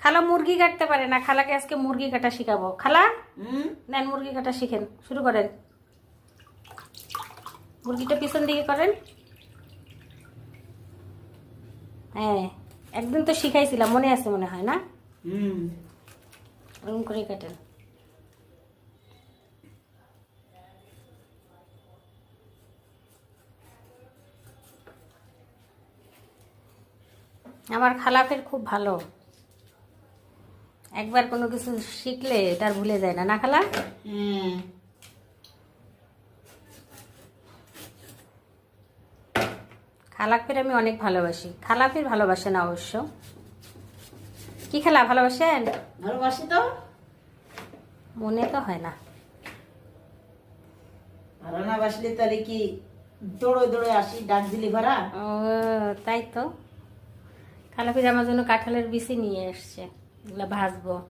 খালা মুরগি কাটতে পারে না, খালাকে আজকে মুরগি কাটা শিখাবো। খালা নেন মুরগি কাটা শিখেন, শুরু করেন। মুরগিটা পিছন দিকে করেন। হ্যাঁ, একদিন তো শিখাইছিলাম, মনে আছে মনে হয় না? ওরকম করে কাটেন। আমার খালাফের খুব ভালো, একবার কোনো কিছু শিখলে তার ভুলে যায় না, না খালা? খালাফের আমি অনেক ভালোবাসি, খালাফের ভালোবাসে না অবশ্য। কি খালা ভালোবাসেন? ভালোবাসি তো, মনে তো হয় না। ভালো না বাসলে তাহলে কি দৌড়ে দৌড়ে আসি, ডাক দিলি ভাড়া? ও তাই তো। খালাফির আমার জন্য কাঁঠালের বিচি নিয়ে এসছে, এগুলো ভাজবো।